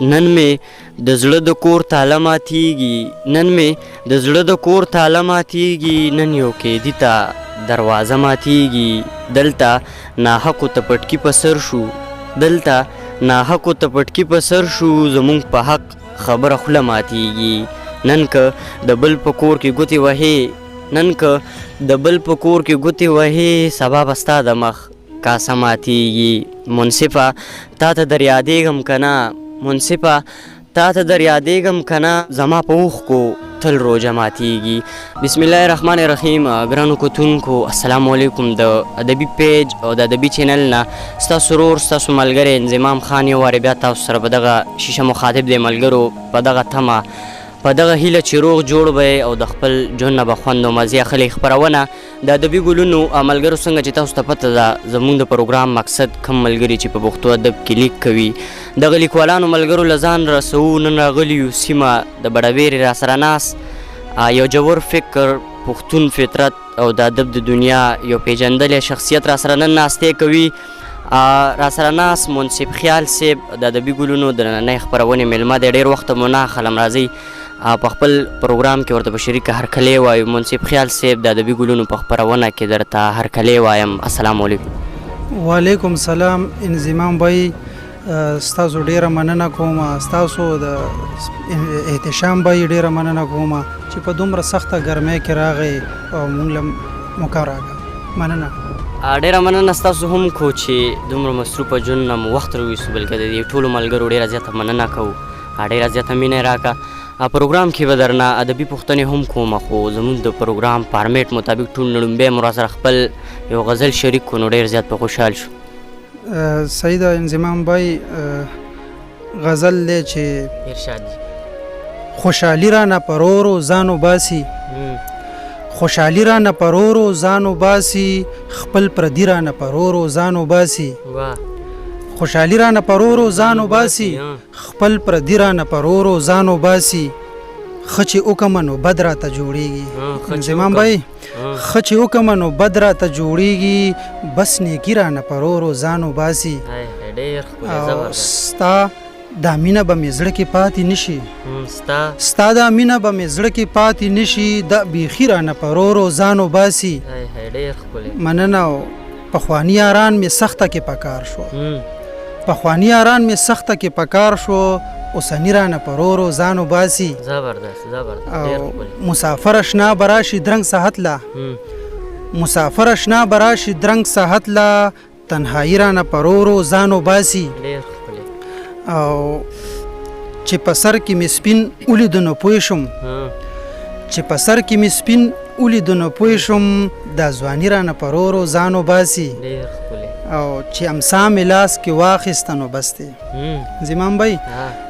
نن مې د زړه د کور تاله ماتیږي نن مې د زړه د کور تاله ماتیږي نن یو قیدي ته دروازه ماتیږي دلته ناحقو ته پټکي په سر شو دلته ناحقو ته پټکي په سر شو زمونږ په حق خبره خوله ماتیږي نن که د بل په کور کې ګوتې وهې نن که د بل په کور کې ګوتې وهې سبا به ستا د مخ کاسه ماتیږي منصفه تا ته در یادېږم که نه منصفه تا ته در یادېږم که نه زما په اوښکو تل روژه ماتیږي بسم الله الرحمن الرحیم ګرانو کتونکو السلام علیکم د ادبي پیج او د ادبي چینل نه ستاسو ورور ستاسو ملګری انضمام خان یو وارې بیا تاسو سره په دغه شیشه مخاطب دی ملګرو په دغه تمه په دغه هیله چې روغ جوړ به او د خپل ژوند نه به خوند او مزې اخلي خپرونه د ادبي ګلونو ملګرو څنګه چې تاسو ته پته ده زموږ د پروګرام مقصد کم ملګري چې په پښتو ادب کې لیک کوي دغه لیکوالانو ملګرو له ځان رسوو نن راغلي یو سیمه د بډویرې راسره ناست یو جوور فکر پښتون فطرت او د ادب د دنیا یو پیژندلی شخصیت راسره نن ناستې کوي راسره ناست منصف خیال صاحب د ادبي ګلونو د نننۍ خپرونې میلمه دی ډېر وخته مو نه اخلم راځئ په خپل پروګرام کې ورته په شریکه هرکلی وایو منصف خیال صاحب د ادبي ګلونو په خپرونه کې درته هرکلی وایم السلام علیکم وعلیکم سلام انضمام بھائی ستاسو ډیره مننه کوم ستاسو د احتشام بھائی ډیره مننه کوم چې په دومره سخته ګرمۍ کې راغی او موږ له موقع راکړه مننه ډیره مننه ستاسو هم کو چې دومره مصروفه ژوند نه مو وخت راویستو بلکې د دې ټولو ملګرو ډیره زیاته مننه کوو ډیره زیاته مینه یې راکړه پروګرام کې به درنه ادبي پوښتنې هم کوم خو زموږ د پروګرام فارمیټ مطابق ټول لومبی مو راسره خپل یو غزل شریک کړو نو ډېر زیات په خوشحال شو صحیح ده انضمام بھائی غزل دی چې ارشاد خوشحالي رانه پرورو ځان وباسي خوشحالي رانه پرورو ځان وباسي خپل پردي رانه پرورو ځان وباسي خوشحالي رانه پرورو ځان وباسي خپل پردي رانه پرورو ځان وباسي ښه چې وکړمه نو بد راته جوړېږي انضمام بھائی ښه چې وکړمه نو بد راته جوړېږي بس نیکي رانه پرورو ځان وباسي او ستا دا مینه به مې زړه کې پاتې نشي ستا دا مینه به مې زړه کې پاتې نشي دا بیخي رانه پرورو ځان وباسي مننه پخواني یاران مې سخته کې پکار شو پخواني یاران مې سخته کې پکار شو اوسني رانه پرورو ځان وباسي مسافر اشنا براشي درنګ ساحت لا مسافر اشنا براشي درنګ ساحت لا تنهایی رانه پرورو ځان وباسي او چې په سر کې مې سپین ولیدو نو پوه شم چې په سر کې مې سپین ولیدو نو پوه شم دا ځواني رانه پرورو ځان وباسي او چې امسا مې لاس کې واخیسته نو بس دی انضمام بھائی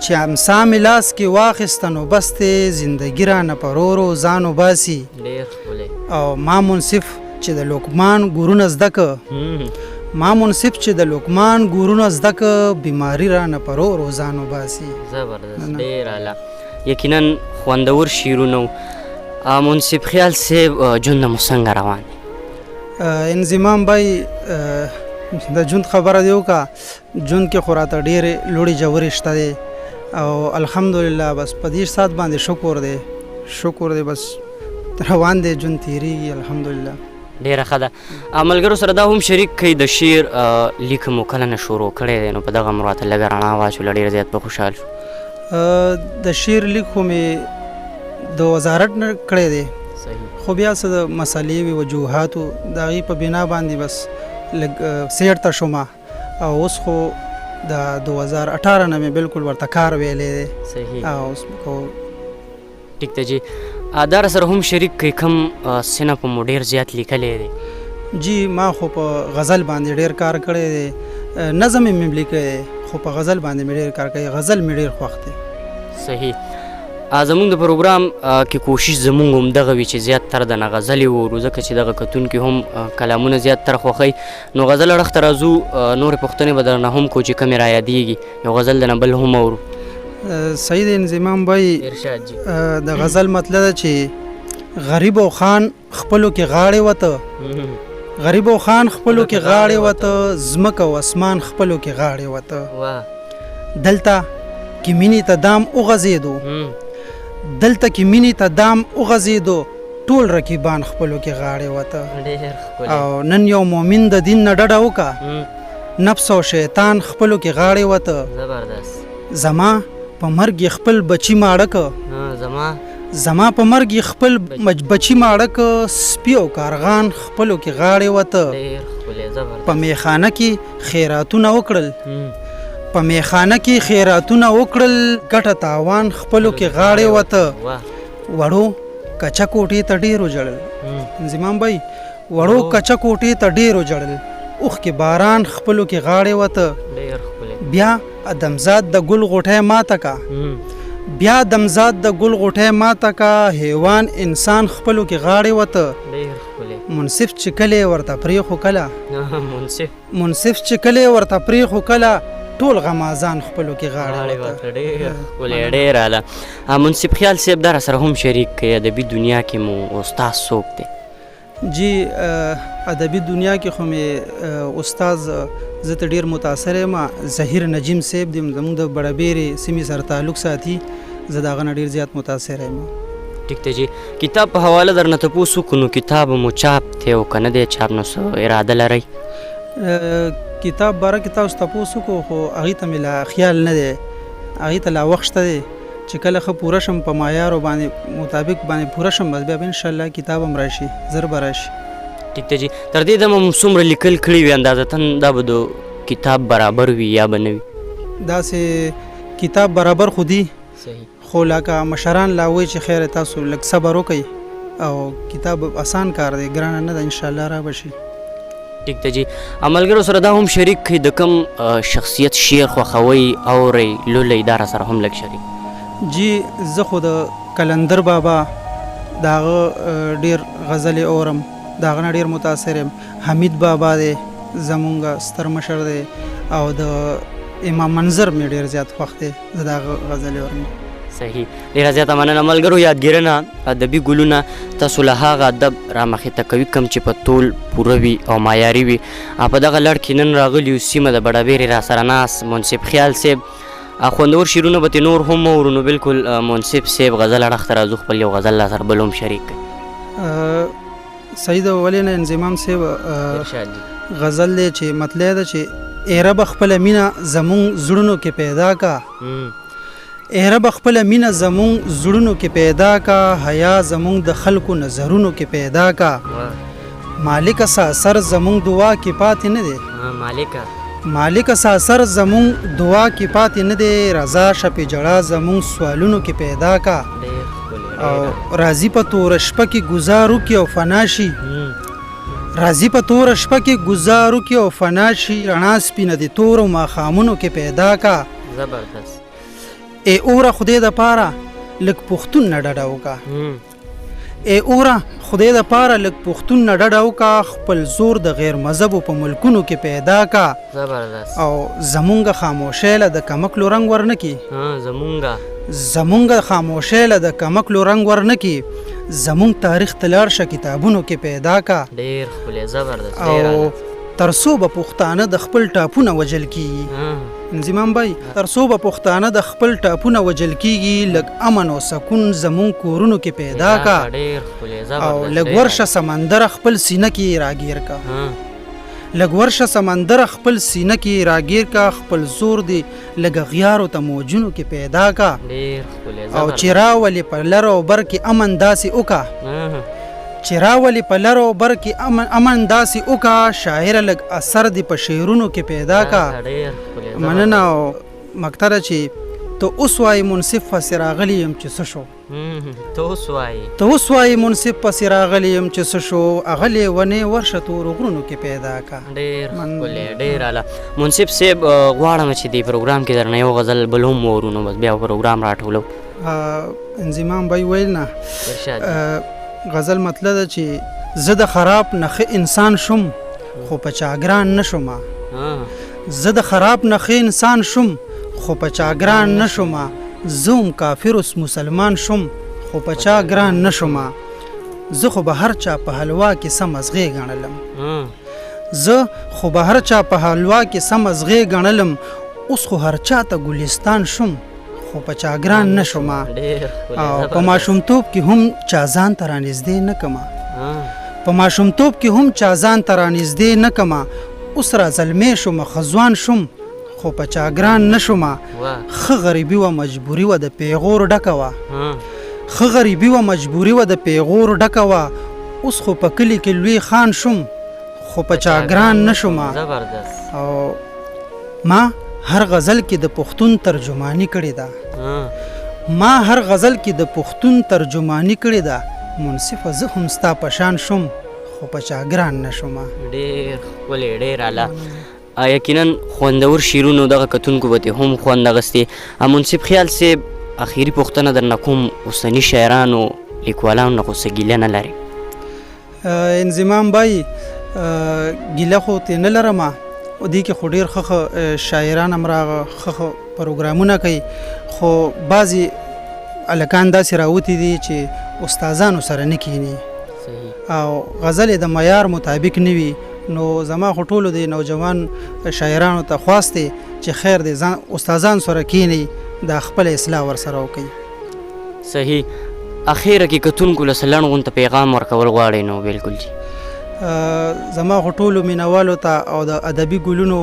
چې امسا مې لاس کې واخیسته نو بس دی زندګي رانه پرورو ځان وباسي او ما منصف چې د لقمان ګورونه زده که ما منصف چې د لقمان ګورونه زده که بیماري رانه پرورو ځان وباسي زبردست ډېر اعلی یقینا خوندور شعرونه منصف خیال صاحب ژوند مو څنګه روان دی انضمام بھائی د ژوند خبره دی وکړه ژوند کې خو راته ډېرې لوړې ژورې شته دی او الحمدلله بس په دې سات باندې شکر دی بس روان دی ژوند تېرېږي الحمدلله ډېره ښه ده ملګرو سره دا هم شریک کوي د شعر لیک مو کله نه شروع کړی دی نو په دغه مو راته لږه رڼا واچوله ډېر زیات په خوشحال شو د شعر لیک خو مې د وزارت نه کړی دی خو بیا څه د مسالې وي وجوهاتو د هغې په بنا باندې بس لږ سیټ ته شوم او اوس خو د 2018 نه مې بلکل ورته کار ویلی دی او ټیک ده جی دا راسره هم شریک کوي کوم صنف مو ډېر زیات لیکلی دی جی ما خو په غزل باندې ډېر کار کړی دی نظم یې مې لیکلی دی خو په غزل باندې مې ډېر کار کوي غزل مې ډېر خوښ دی صحیح زمونږ د پروګرام کې کوشش زمونږ هم دغه وي چې زیاتتر د نه غزلې وورو ځکه چې دغه کتونکي هم کلامونه زیاتتر خوښوي نو غزل اړخ ته راځو نورې پوښتنې به درنه هم کو چې کمې رایادېږي یو غزل د نه بل هم اورو صحیح دی انضمام بھائی د غزل مطلب ده چې غریب او خان خپلو کې غاړې وته غریب او خان خپلو کې غاړې وته ځمکه او اسمان خپلو کې غاړې وته کې مینې ته دام وغځېدو دلته کې مینې ته دام وغځېدو ټول رقیبان خپلو کې غاړې وته او نن یو مؤمن د دین نه ډډه وکړه نفس او شیطان خپلو کې غاړې وته زما په مرګ یې خپل بچي ماړه که زما په مرګ یې خپل بچي ماړه که سپي او کارغان خپلو کې غاړې وته په میخانه کې خیراتونه وکړل په میخانه کې خیراتونه وکړل ګټه تاوان خپلو کې غاړې وته وړو کچا کوټې ته ډېرو جړل زمام بای وړو کچا کوټې ته ډېرو جړل اوښ کې باران خپلو کې غاړې وته بیا ادمزاد د ګل غوټۍ ماته کا بیا دمزاد د ګل غوټۍ ماته کا حیوان انسان خپلو کې غاړې وته منصف چې کلی ورته پرېښو کله منصف چې کلی ورته پرېښو کله ټول غمازان خپلو کې غاړې وته ډېر اعلی منصف خیال صاحب در سره هم شریک کړي ادبي دنیا کې مو استاد څوک دی جی ادبي دنیا کې خو مې استاد زه ته ډېر متاثر یم ظهیر نجیم صاحب دی زموږ د بړبیرې سیمې سره تعلق ساتي زه د هغه نه ډېر زیات متاثر یم ټیک دی جی کتاب په حواله درنه تپوس وکړو نو کتاب مو چاپ دی او که نه دی چاپ نو څه اراده لرئ کتاب باره کې تاسو تپوس وکړو خو هغې ته مې لا خیال نه دی هغې ته لا وخت شته دی چې کله ښه پوره شم په معیارو باندې مطابق باندې پوره شم بس بیا به انشاءالله کتاب هم راشي زر به راشي ټیک دی جی تر دې دمه مو څومره لیکل کړي وي اندازتاً دا به د کتاب برابر وي یا به نه وي داسې کتاب برابر خو دی خو لکه مشران لا وایي چې خیر تاسو لږ صبر وکئ او کتاب آسان کار دی ګرانه نه ده انشاءالله را به شي ټیک دی جی عملګرو سره دا هم شریک کړي د کوم شخصیت شعر خوښوئ اورئ لولئ دا را سره هم لږ شریک جی زه خو د کلندر بابا د هغه ډېر غزلې اورم د هغه نه ډېر متاثر یم حمید بابا دی زمونږ ستر مشر دی او د امام منظر مې ډېر زیات خوښ دی زه د هغه غزلې اورم صحیح ډېره زیاته مننه ملګرو یادګیرنه ادبي ګلونه تاسو له هغه ادب رامخې ته کوي کوم چې په طول پوره وي او معیاري وي په دغه لړ کې نن راغلي یو سیمه د بډابیرې را سره ناست منصف خیال صاحب خوندور شعرونه به نور هم اورو نو بالکل منصف صاحب غزل اړخ ته راځو خپل یو غزل لا سره بل هم شریک کړي صحیح ده ولې نه انضمام صاحب غزل دی چې مطلع ده چې ای رب خپله مینه زمونږ زړونو کې پیدا کا ای رب خپله مینه زمونږ زړونو کې پیدا کا حیا زمونږ د خلکو نظرونو کې پیدا کا مالک ساسر زمونږ دعا کې پاتې نه دی مالک ساسر زمونږ دعا کې پاتې نه دی رضا شپې جړه زمونږ سوالونو کې پیدا کا او راضی په تور شپه کې گزارو کې او فناشي راضی په تور شپه کې گزارو کې او فناشي رڼا سپینه د تور او ماښامونو کې پیدا کا زبردست ای اوره خدای د پاره لږ پښتون نه ډډه وکړه ای اوره خدای د پاره لږ پښتون نه ډډه وکړه خپل زور د غیر مذهبو په ملکونو کې پیدا کا زبردست او زمونږ خاموشۍ له د کمکلو رنګ ورنه کی زمونږ خاموشۍ له د کمکلو رنګ ورنه کی زمونږ تاریخ ته لاړ شه کتابونو کې پیدا کا ډېر ښکلی زبردست او تر څو به پښتانه د خپل ټاپونه وجل کیږي انضمام بای تر څو به پښتانه د خپل ټاپونه وجل کیږي لږ امن او سکون زمونږ کورونو کې پیدا کا او لږ ورشه سمندر خپل سینه کې راګیر کا لږ ورشه سمندر خپل سینه کې راګیر کا خپل زور دی لږ غیارو ته موجونو کې پیدا کا او چې راولې په لر او بر کې امن داسې وکړه چې راولې په لر او بر کې امن داسې وکړه شاعره لږ اثر دی په شعرونو کې پیدا کا مننه او مقتره چې ته اوس وایې منصف پسې راغلی یم چې څه شو ته اوس وایې منصف پسې راغلی یم چې څه شو هغه لیونې ورشه تورو غرونو کې پیدا کا ډېر ښکلی ډېر اعلی منصف صاحب غواړم چې دې پروګرام کې درنه یو غزل بل هم وورو نو بس بیا پروګرام راټولو انضمام بای ویل نه غزل مطلب ده چې زه د خراب نخه انسان شم خو په چاګران نشم زه د خراب نخه انسان شم خو په چاګران نشم زوم کافر اوس مسلمان شم خو په چا ګران نشم زه خو به هر چا په حلوا کې سم ازغې ګڼلم زه خو به هر چا په حلوا کې سم ازغې ګڼلم اوس خو هر چا ته ګلستان شم خو په چا ګران نه شومه ډېر ښکلی، او په زبردست. ماشومتوب کې هم چا ځان ته رانږدې نه کمه په ماشومتوب کې هم چا ځان ته رانږدې نه کمه اوس را زلمی شومه ښه ځوان شوم خو په چا ګران نه شومه ښه غریبي وه مجبوري وه د پیغور ډکه وه ښه غریبي وه مجبوري وه د پیغور ډکه وه اوس خو په کلي کې لوی خان شوم خو په چا ګران نه شومه زبردست. او ما هر غزل کې د پښتون ترجمانی کړې ده ما هر غزل کې د پښتون ترجمانی کړې ده منصفه زه هم ستا په شان شوم خو په چا ګران نه شومه ډېر ښکلی، ډېر اعلی. یقینا خوندور شعرونو دغه کتونکو به دې هم خوند اخیستې. منصف خیال صاحب اخري پوښتنه درنه کوم، اوسني شاعرانو لیکوالانو نه خو څه ګیله نه لرې؟ انضمام بای ګیله خو ترې نه لرمه دې کې خو ډېر ښه شاعران هم راغه ښه پروګرامونه کوي خو بعضې هلکان داسې راوتي دي چې استادانو سره نه کینی او غزل د معیار مطابق نه وي نو زما خو ټولو د نوجوان شاعرانو ته خواست دی چې خیر دی استادان سره کینی د خپل اصلاح ورسره وکړي. صحیح. اخیره کې کتونکو له څه لنډ غونته پیغام ورکول غواړئ؟ نو بالکل جي زما خو ټولو مینوالو ته او د ادبي ګلونو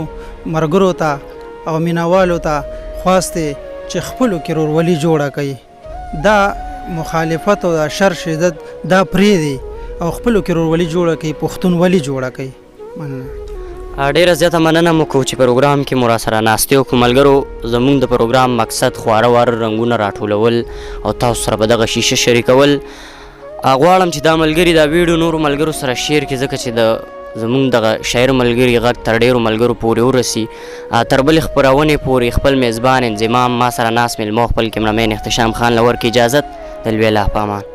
ملګرو ته او مینوالو ته خواست دی چې خپلو کې ورورولي جوړه کړي دا مخالفت او د شر شدت دا پرېږدي او خپلو کې ورورولي جوړه کړي پښتونولي جوړه کړي. مننه. ډیره زیاته مننه مو کوو چې پروګرام کې مو راسره ناستې وکړو. ملګرو زموږ د پروګرام مقصد خواره واره رنګونه راټولول او تاسو سره به دغه شیشه شریکول. غواړم چې دا ملګري دا ویډیو نورو ملګرو سره شیر کړي ځکه چې د زموږ دغه شاعر ملګري غږ تر ډېرو ملګرو پورې ورسي. تر بلې خپرونې پورې خپل میزبان انضمام ما سره ناست میلمه خپل کیمرامین احتشام خان له ورکړي اجازت. د لوی الله په امان.